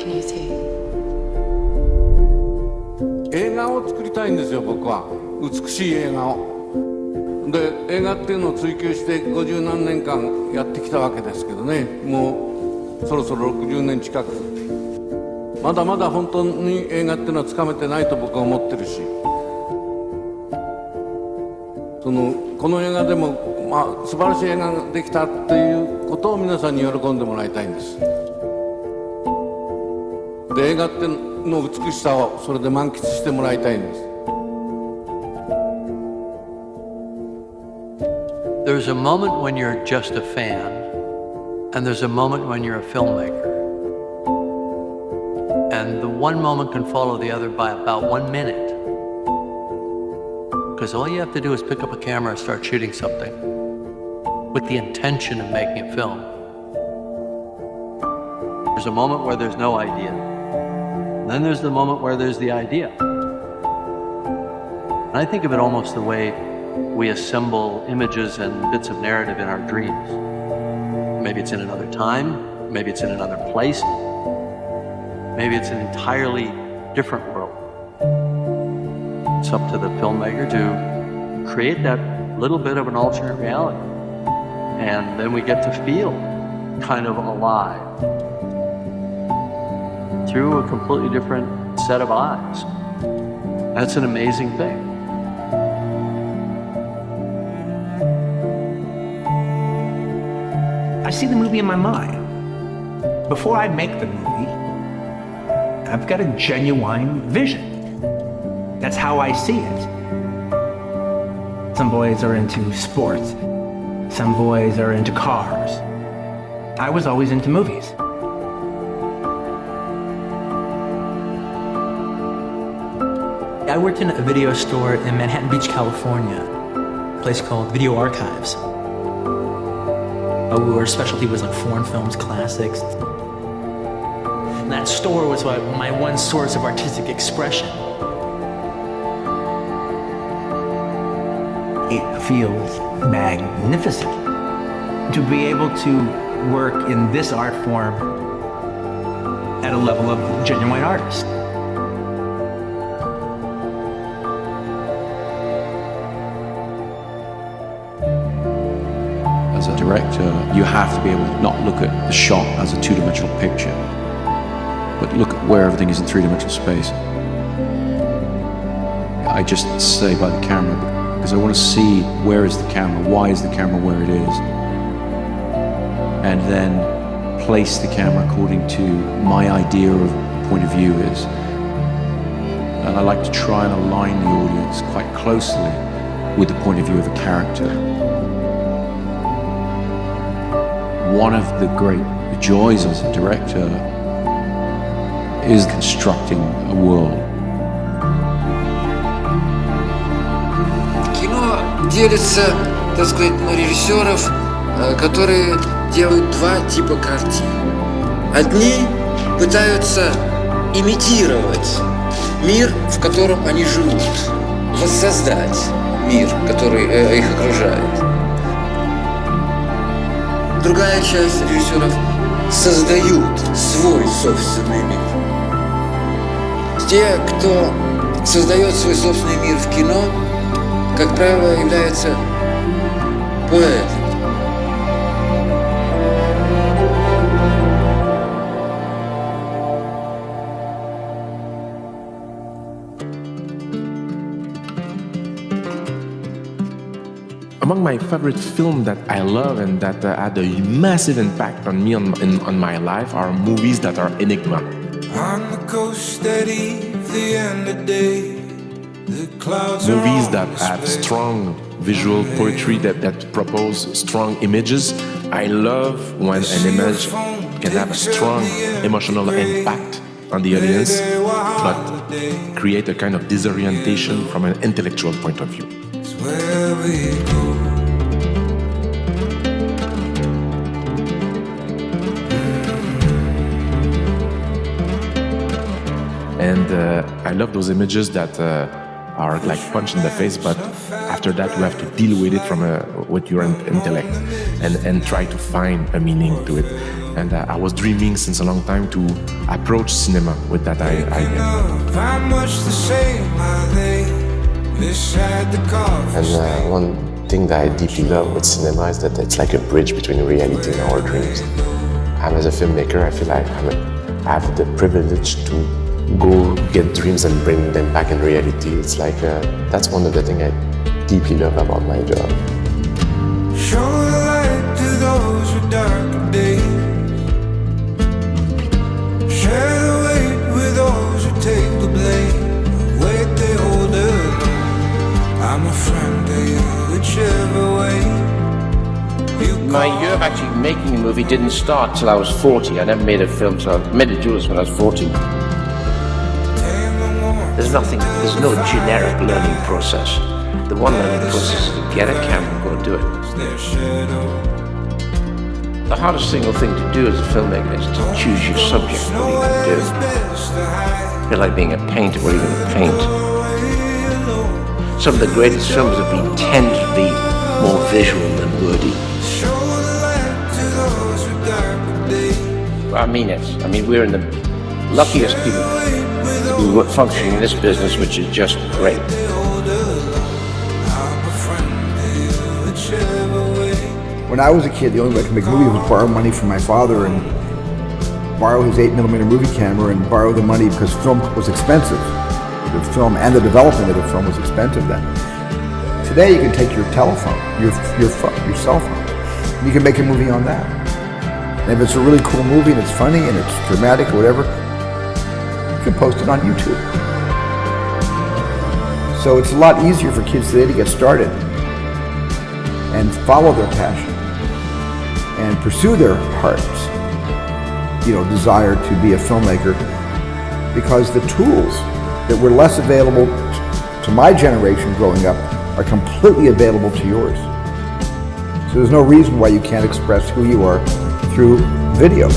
beauty. 映画を作りたいんですよ、僕は。美しい映画を。で、映画っていうのを追求して50何年間やってきたわけですけどね、もうそろそろ60年近く。まだまだ本当に映画っていうのはつかめてないと僕は思ってるし、この映画でも、素晴らしい映画ができたっていうことを皆さんに喜んでもらいたいんです。で、映画っての美しさをそれで満喫してもらいたいんです。There's a moment when you're just a fan, and there's a moment when you're a filmmaker. And the one moment can follow the other by about 1 minute. Because all you have to do is pick up a camera and start shooting something with the intention of making a film. There's a moment where there's no idea. And then there's the moment where there's the idea. And I think of it almost the way we assemble images and bits of narrative in our dreams. Maybe it's in another time, maybe it's in another place, maybe it's an entirely different world. It's up to the filmmaker to create that little bit of an alternate reality. And then we get to feel kind of alive through a completely different set of eyes. That's an amazing thing. I see the movie in my mind. Before I make the movie, I've got a genuine vision. That's how I see it. Some boys are into sports. Some boys are into cars. I was always into movies. I worked in a video store in Manhattan Beach, California, a place called Video Archives. Our specialty was like foreign films, classics. And that store was my one source of artistic expression. It feels magnificent to be able to work in this art form at a level of genuine artist. As a director, you have to be able to not look at the shot as a two-dimensional picture, but look at where everything is in three-dimensional space. I just stay by the camera because I want to see where is the camera, why is the camera where it is, and then place the camera according to my idea of point of view is. And I like to try and align the audience quite closely with the point of view of a character. One of the great joys as a director is constructing a world. Кино делится, так сказать, на режиссеров, которые делают два типа картин. Одни пытаются имитировать мир, в котором они живут, воссоздать мир, который их окружает. Другая часть режиссеров создают свой собственный мир. Те, кто создает свой собственный мир в кино, как правило, являются поэтами. Among my favorite films that I love and that had a massive impact on me on my life are movies that are enigma. On the coast steady, the end of day, the clouds movies that have strong visual poetry that propose strong images. I love when an image can have a strong emotional impact on the audience, but create a kind of disorientation from an intellectual point of view. Where we go. And I love those images that are like punch in the face, but after that you have to deal with it with your intellect and try to find a meaning to it. And I was dreaming since a long time to approach cinema with that idea. How much the same are they beside the coffee And stain? one thing that I deeply love with cinema is that it's like a bridge between reality and our dreams. As a filmmaker, I feel like I have the privilege to go get dreams and bring them back in reality. It's like that's one of the things I deeply love about my job. Show the light to those with darker days. Share the weight with those who take the blame. The weight they hold alone. I'm a friend to you, whichever way. My year of actually making a movie didn't start till I was 40. I never made a film till I made a Jules when I was 40. There's no generic learning process. The one learning process is to get a camera and go do it. The hardest single thing to do as a filmmaker is to choose your subject, what you can do. It's like being a painter or even a paint. Some of the greatest films tend to be more visual than wordy. I mean it. I mean, we're in the luckiest people who are functioning in this business, which is just great. When I was a kid, the only way I could make movies was borrow money from my father and borrow his 8mm movie camera and borrow the money because film was expensive. The film and the development of the film was expensive then. Today you can take your telephone, your cell phone, and you can make a movie on that. And if it's a really cool movie and it's funny and it's dramatic or whatever, you can post it on YouTube. So it's a lot easier for kids today to get started and follow their passion and pursue their heart's, desire to be a filmmaker, because the tools that were less available to my generation growing up are completely available to yours. So there's no reason why you can't express who you are through video.